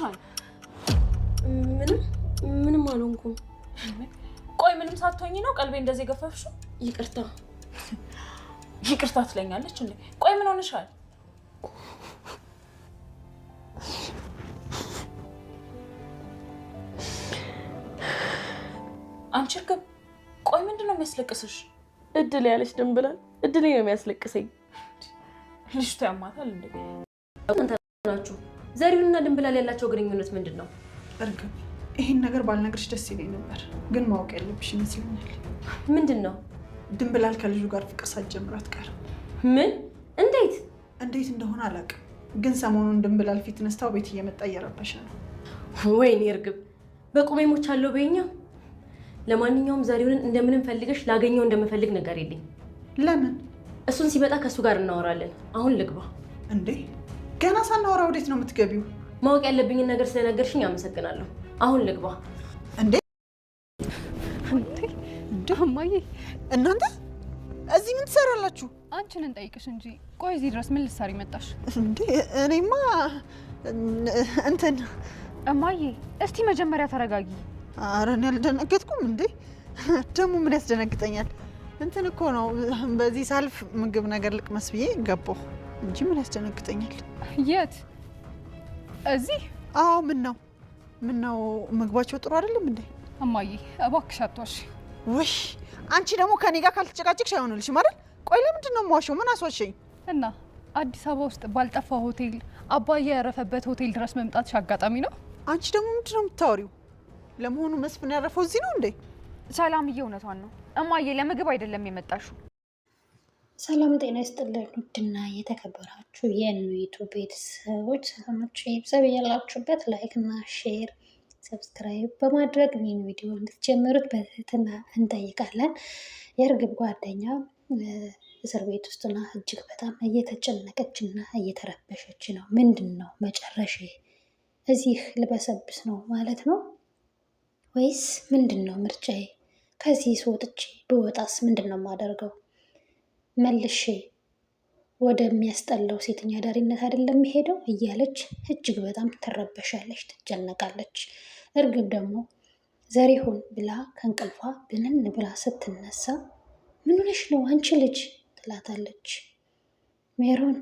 ሆነሻል? ምንም አልሆንኩም። ቆይ ምንም ሳትሆኚ ነው ቀልቤ እንደዚህ ገፈፍሽው? ይቅርታ ትለኛለች እንዴ? ቆይ ምን ሆነሻል? አንቺ እርግብ፣ ቆይ ምንድነው የሚያስለቅስሽ? እድል ያለች ድንብላል፣ እድሌ ነው የሚያስለቅሰኝ። ልጅቷ ያማታል እንዴ? ናችሁ ዘሪሁንና ድንብላል ያላቸው ግንኙነት ምንድን ነው? እርግብ፣ ይሄን ነገር ባልነግርሽ ደስ ይለኝ ነበር፣ ግን ማወቅ ያለብሽ ይመስለኛል። ምንድን ነው? ድንብላል ከልጁ ጋር ፍቅር ሳትጀምር አትቀርም። ምን? እንዴት እንደሆነ አላውቅም፣ ግን ሰሞኑን ድንብላል ፊት ነስታው ቤት እየመጣ እየረበሸ ነው። ወይኔ እርግብ፣ በቁሜ ሞቻለሁ በይኛ። ለማንኛውም ዘሪሁንን እንደምንም ፈልገሽ ላገኘው እንደምፈልግ ነገር የለኝ። ለምን? እሱን ሲመጣ ከእሱ ጋር እናወራለን። አሁን ልግባ። እንዴ ገና ሳናወራ ወዴት ነው የምትገቢው? ማወቅ ያለብኝን ነገር ስለነገርሽኝ አመሰግናለሁ። አሁን ልግባ። እንዴ እማዬ፣ እናንተ እዚህ ምን ትሰራላችሁ? አንቺን እንጠይቅሽ እንጂ። ቆይ እዚህ ድረስ ምን ልትሰሪ መጣሽ? እንዴ እኔማ እንትን። እማዬ እስቲ መጀመሪያ ተረጋጊ። ኧረ እኔ አልደነገጥኩም። እንዴ ደግሞ ምን ያስደነግጠኛል? እንትን እኮ ነው በዚህ ሳልፍ ምግብ ነገር ልቅመስ ብዬ ገባሁ እንጂ ምን ያስደነግጠኛል? የት? እዚህ? አዎ። ምን ነው ምግባቸው ጥሩ አይደለም እንዴ? እማዬ እባክሽ አትዋሺ። ውይ አንቺ ደግሞ ከኔ ጋር ካልተጨቃጨቅሽ አይሆንልሽም አይደል? ቆይ ለምንድን ነው የማዋሸው? ምን አስዋሸኝ? እና አዲስ አበባ ውስጥ ባልጠፋ ሆቴል አባዬ ያረፈበት ሆቴል ድረስ መምጣትሽ አጋጣሚ ነው? አንቺ ደግሞ ምንድን ነው የምታወሪው? ለመሆኑ መስፍን ያረፈው እዚህ ነው እንዴ? ሰላምዬ እውነቷን ነው እማዬ፣ ለምግብ አይደለም የመጣሽው። ሰላም ጤና ይስጥልን ውድና የተከበራችሁ የኑይቱ ቤተሰቦች፣ ሰላማችሁ ይብዛ ያላችሁበት። ላይክ እና ሼር ሰብስክራይብ በማድረግ ይህን ቪዲዮ እንድትጀምሩት በትህትና እንጠይቃለን። የእርግብ ጓደኛ እስር ቤት ውስጥና እጅግ በጣም እየተጨነቀች እና እየተረበሸች ነው። ምንድን ነው መጨረሻ? እዚህ ልበሰብስ ነው ማለት ነው ወይስ ምንድን ነው ምርጫዬ? ከዚህ ወጥቼ ብወጣስ ምንድን ነው የማደርገው? መልሼ ወደሚያስጠላው ሴተኛ አዳሪነት አይደለም የሚሄደው እያለች እጅግ በጣም ትረበሻለች፣ ትጨነቃለች። እርግብ ደግሞ ዘሪሁን ብላ ከእንቅልፏ ብንን ብላ ስትነሳ ምን ሆነሽ ነው አንቺ ልጅ ትላታለች። ሜሮን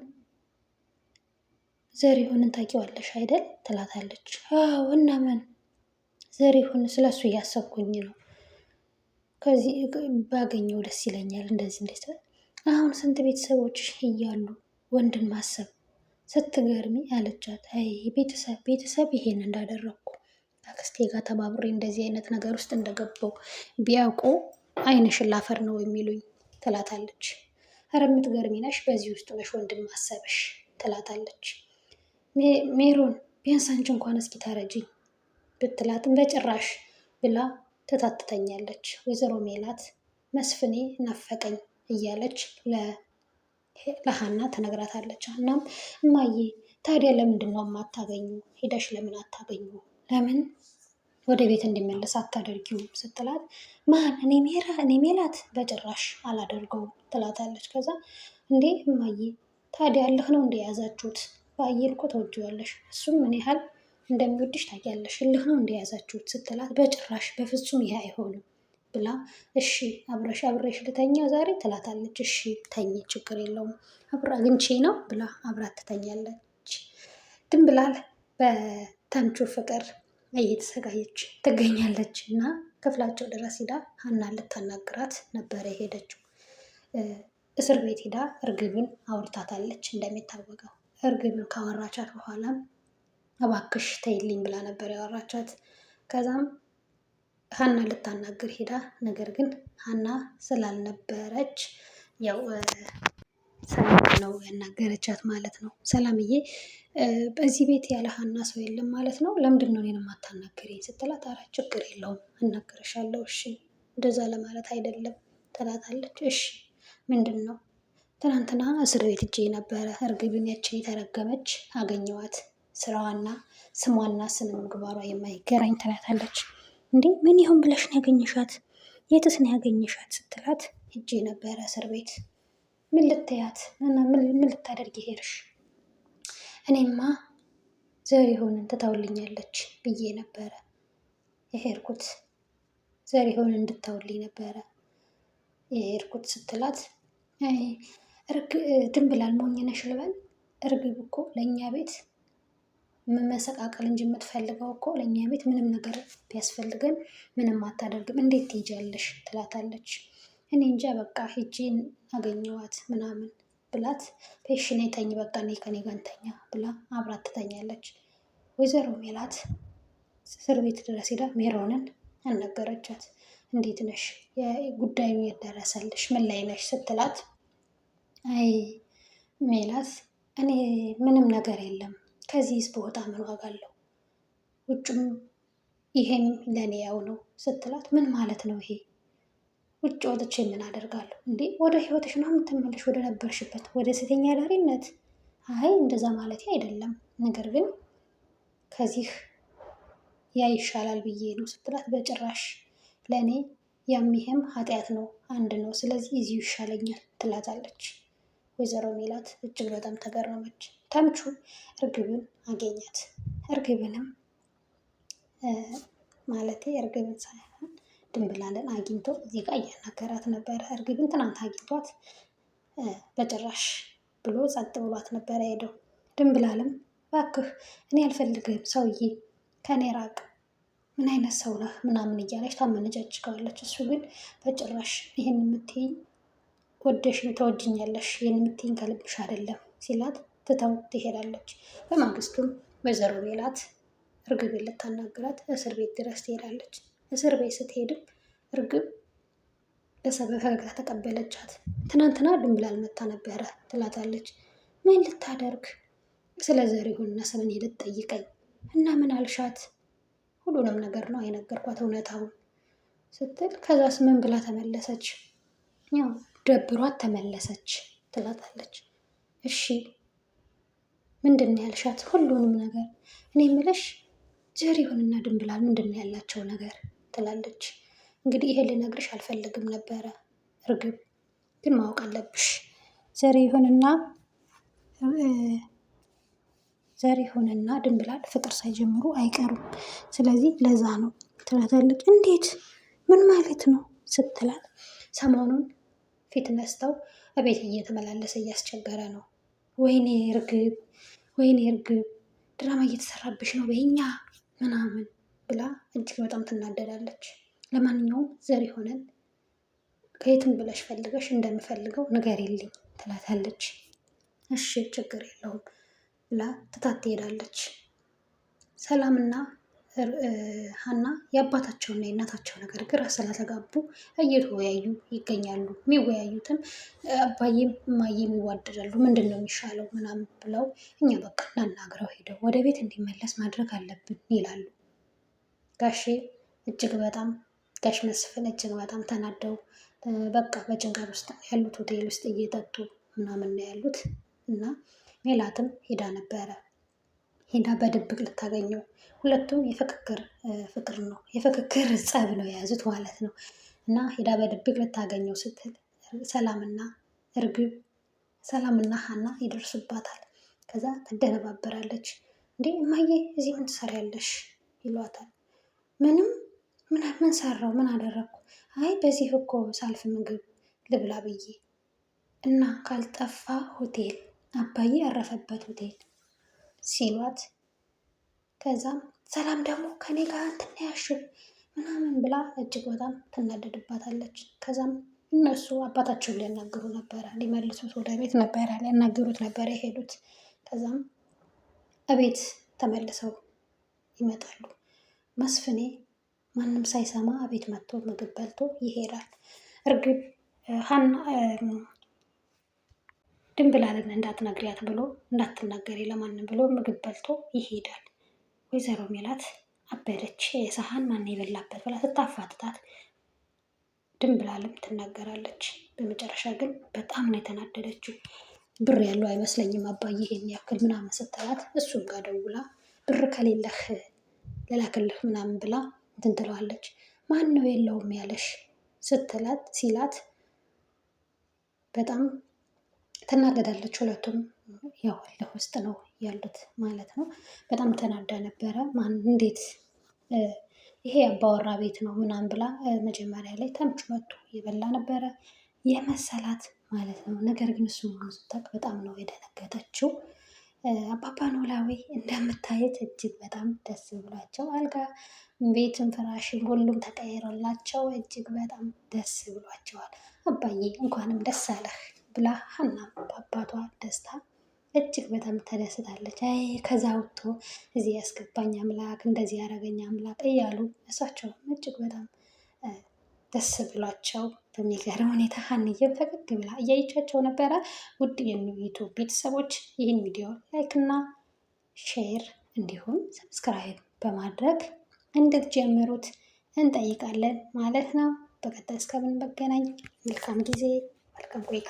ዘሪሁንን ታውቂዋለሽ አይደል ትላታለች። አዎ እና ምን? ዘሪሁን ስለሱ እያሰብኩኝ ነው፣ ከዚህ ባገኘው ደስ ይለኛል። እንደዚህ አሁን ስንት ቤተሰቦች እያሉ ወንድን ማሰብ ስትገርሚ አለቻት። አይ ቤተሰብ ይሄን እንዳደረግኩ አክስቴ ጋር ተባብሬ እንደዚህ አይነት ነገር ውስጥ እንደገባው ቢያውቁ ዓይንሽን ላፈር ነው የሚሉኝ ትላታለች። ኧረ የምትገርሚ ነሽ፣ በዚህ ውስጥ ነሽ ወንድን ማሰብሽ ትላታለች። ሜሮን ቢያንስ አንቺ እንኳን እስኪ ታረጂኝ ብትላትም በጭራሽ ብላ ትታትተኛለች። ወይዘሮ ሜላት መስፍኔ ናፈቀኝ እያለች ለሀና ትነግራታለች። ሀናም እማዬ ታዲያ ለምንድን ነው የማታገኙ? ሄደሽ ለምን አታገኙ? ለምን ወደ ቤት እንዲመለስ አታደርጊውም ስትላት፣ ማን? እኔ ሜላት በጭራሽ አላደርገውም ትላታለች። ከዛ እንዴ እማዬ ታዲያ እልህ ነው እንደ ያዛችሁት? ባየል እኮ ተወጂዋለሽ፣ እሱም ምን ያህል እንደሚወድሽ ታውቂያለሽ። እልህ ነው እንደ ያዛችሁት ስትላት፣ በጭራሽ በፍጹም ይሄ አይሆንም ብላ እሺ አብሬሽ ልተኛ ዛሬ ትላታለች። እሺ ተኝ፣ ችግር የለውም አብራ አግኝቼ ነው ብላ አብራት ትተኛለች። ድንብላል በተምቹ ፍቅር እየተሰቃየች ትገኛለች እና ክፍላቸው ድረስ ሂዳ ሀና ልታናግራት ነበረ የሄደችው። እስር ቤት ሂዳ እርግብን አውርታታለች። እንደሚታወቀው እርግብን ካወራቻት በኋላም እባክሽ ተይልኝ ብላ ነበር ያወራቻት። ከዛም ሀና ልታናግር ሄዳ ነገር ግን ሀና ስላልነበረች ያው ሰላም ነው ያናገረቻት ማለት ነው። ሰላምዬ በዚህ ቤት ያለ ሀና ሰው የለም ማለት ነው፣ ለምንድን ነው እኔን የማታናግሪኝ ስትላት፣ ኧረ ችግር የለውም እናገርሻለሁ፣ እሺ እንደዛ ለማለት አይደለም ትላታለች። እሺ ምንድን ነው? ትናንትና እስር ቤት እጄ ነበረ፣ እርግብን ያችን የተረገመች አገኘዋት፣ ስራዋና ስሟና ስነ ምግባሯ የማይገናኝ ትላታለች። እንዴ ምን ይሁን ብለሽ ነው ያገኘሻት? የትስ ነው ያገኘሻት ስትላት፣ ሂጄ ነበረ እስር ቤት። ምን ልትያት እና ምን ልታደርጊ ሄድሽ? እኔማ ዘሪሁንን ትተውልኛለች ብዬ ነበረ የሄድኩት። ዘሪሁን እንድታውልኝ ነበረ የሄድኩት ስትላት ድንብላል ሞኝ ነሽ ልበል? እርግብ እኮ ለእኛ ቤት መመሰቃቀል እንጂ የምትፈልገው እኮ ለእኛ ቤት ምንም ነገር ቢያስፈልገን ምንም አታደርግም። እንዴት ትሄጃለሽ? ትላታለች። እኔ እንጃ በቃ ሂጂን አገኘዋት ምናምን ብላት ፔሽን የተኝ በቃ እኔ ከኔ ጋር እንተኛ ብላ አብራት ትተኛለች። ወይዘሮ ሜላት እስር ቤት ድረስ ሄዳ ሜሮንን አልነገረቻት። እንዴት ነሽ? ጉዳዩ የደረሰልሽ ምን ላይ ነሽ? ስትላት አይ ሜላት እኔ ምንም ነገር የለም ከዚህስ በወጣ ምን ዋጋ አለው? ውጭም ይሄም ለእኔ ያው ነው ስትላት ምን ማለት ነው ይሄ? ውጭ ወጥቼ ምን አደርጋለሁ እንዴ? ወደ ህይወትሽ ነው የምትመለሽ፣ ወደ ነበርሽበት ወደ ሴተኛ አዳሪነት። አይ እንደዛ ማለት አይደለም፣ ነገር ግን ከዚህ ያ ይሻላል ብዬ ነው ስትላት በጭራሽ ለእኔ ያም ይሄም ኃጢአት ነው አንድ ነው፣ ስለዚህ እዚሁ ይሻለኛል ትላታለች። ወይዘሮ ሜላት እጅግ በጣም ተገረመች። ተምቹ እርግብን አገኛት። እርግብንም ማለቴ እርግብን ሳይሆን ድንብላልን አግኝቶ እዚህ ጋር እያናገራት ነበረ። እርግብን ትናንት አግኝቷት በጭራሽ ብሎ ጸጥ ብሏት ነበረ ሄደው። ድንብላልም እባክህ እኔ አልፈልግም ሰውዬ ከኔ ራቅ፣ ምን አይነት ሰው ነህ ምናምን እያለች ታመነጫጭቀዋለች። እሱ ግን በጭራሽ ይህን የምትይኝ ወደሽኝ ተወጅኛለሽ፣ ይህን የምትይኝ ከልብሽ አይደለም ሲላት ትተው ትሄዳለች። በማግስቱም ወይዘሮ ሜላት እርግብን ልታናግራት እስር ቤት ድረስ ትሄዳለች። እስር ቤት ስትሄድም እርግብ በፈገግታ ተቀበለቻት። ትናንትና ድንብላል መታ ነበረ ትላታለች። ምን ልታደርግ? ስለ ዘሪሁንና ስለ እኔ ልትጠይቀኝ እና ምን አልሻት? ሁሉንም ነገር ነው የነገርኳት እውነታውን ስትል ከዛስ ምን ብላ ተመለሰች? ያው ደብሯት ተመለሰች ትላታለች። እሺ ምንድን ነው ያልሻት? ሁሉንም ነገር እኔ የምልሽ ዘሪሁንና ድንብላል ምንድን ነው ያላቸው ነገር ትላለች። እንግዲህ ይሄ ልነግርሽ አልፈልግም ነበረ እርግብ፣ ግን ማወቅ አለብሽ ዘሪሁንና ድንብላል ፍቅር ሳይጀምሩ አይቀሩም። ስለዚህ ለዛ ነው ትላታለች። እንዴት? ምን ማለት ነው ስትላት ሰሞኑን ፊት ነስተው እቤት እየተመላለሰ እያስቸገረ ነው። ወይኔ እርግብ ድራማ እየተሰራብሽ ነው በኛ ምናምን ብላ እጅግ በጣም ትናደዳለች። ለማንኛውም ዘሪሁንን ከየትም ብለሽ ፈልገሽ እንደምፈልገው ንገሪልኝ ትላታለች። እሺ ችግር የለውም ብላ ትታት ትሄዳለች። ሰላምና ሀና የአባታቸውና የእናታቸው ነገር ግራ ስላተጋቡ እየተወያዩ ይገኛሉ። የሚወያዩትም አባዬም እማዬም ይዋደዳሉ፣ ምንድን ነው የሚሻለው ምናምን ብለው እኛ በቃ እናናግረው ሄደው ወደ ቤት እንዲመለስ ማድረግ አለብን ይላሉ። ጋሽ መስፍን እጅግ በጣም ተናደው በቃ በጭንቀት ውስጥ ያሉት ሆቴል ውስጥ እየጠጡ ምናምን ነው ያሉት እና ሜላትም ሄዳ ነበረ። ሄዳ በድብቅ ልታገኘው፣ ሁለቱም የፍክክር ፍቅር ነው የፍክክር ጸብ ነው የያዙት ማለት ነው። እና ሄዳ በድብቅ ልታገኘው ስትል ሰላምና ሀና ይደርሱባታል። ከዛ ትደነባበራለች። እንዴ እማዬ እዚህ ምን ትሰሪያለሽ? ይሏታል። ምን ሰራው? ምን አደረግኩ? አይ በዚህ እኮ ሳልፍ ምግብ ልብላ ብዬ እና ካልጠፋ ሆቴል አባዬ ያረፈበት ሆቴል ሲሏት፣ ከዛም ሰላም ደግሞ ከኔ ጋር እንትን ያልሽው ምናምን ብላ እጅግ በጣም ትናደድባታለች። ከዛም እነሱ አባታቸውን ሊያናግሩ ነበረ፣ ሊመልሱት ወደ ቤት ነበረ ሊያናግሩት ነበረ የሄዱት። ከዛም እቤት ተመልሰው ይመጣሉ። መስፍኔ ማንም ሳይሰማ እቤት መጥቶ ምግብ በልቶ ይሄዳል። እርግብ ድንብላልን እንዳትነግሪያት ብሎ እንዳትናገሪ ለማንም ብሎ ምግብ በልቶ ይሄዳል። ወይዘሮ ሜላት አበደች። የሰሃን ማን የበላበት ብላ ስታፋጥጣት ድንብላልም ትናገራለች። በመጨረሻ ግን በጣም ነው የተናደደችው። ብር ያለው አይመስለኝም አባዬ ይሄን ያክል ምናምን ስትላት፣ እሱም ጋር ደውላ ብር ከሌለህ ልላክልህ ምናምን ብላ እንትን ትለዋለች። ማን ነው የለውም ያለሽ ሲላት በጣም ትናደዳለች። ሁለቱም ያው ለውስጥ ነው ያሉት ማለት ነው። በጣም ተናዳ ነበረ። ማን እንዴት ይሄ አባወራ ቤት ነው ምናምን ብላ መጀመሪያ ላይ ተምቹ መጥቶ የበላ ነበረ የመሰላት ማለት ነው። ነገር ግን እሱ መሆኑ ስታውቅ በጣም ነው የደነገጠችው። አባባ ኖላዊ እንደምታየት እጅግ በጣም ደስ ብሏቸው አልጋ ቤትም ፍራሽም ሁሉም ተቀይሮላቸው እጅግ በጣም ደስ ብሏቸዋል። አባዬ እንኳንም ደስ አለህ ብላ ሀና በአባቷ ደስታ እጅግ በጣም ተደስታለች። አይ ከዛ ወጥቶ እዚህ ያስገባኝ አምላክ እንደዚህ ያደረገኝ አምላክ እያሉ እሳቸው እጅግ በጣም ደስ ብሏቸው በሚገርም ሁኔታ ሀንዬም ፈገግ ብላ እያየቻቸው ነበረ። ውድ የዩቱብ ቤተሰቦች ይህን ቪዲዮ ላይክ እና ሼር እንዲሁም ሰብስክራይብ በማድረግ እንድትጀምሩት እንጠይቃለን ማለት ነው። በቀጣይ እስከምንገናኝ መልካም ጊዜ፣ መልካም ቆይታ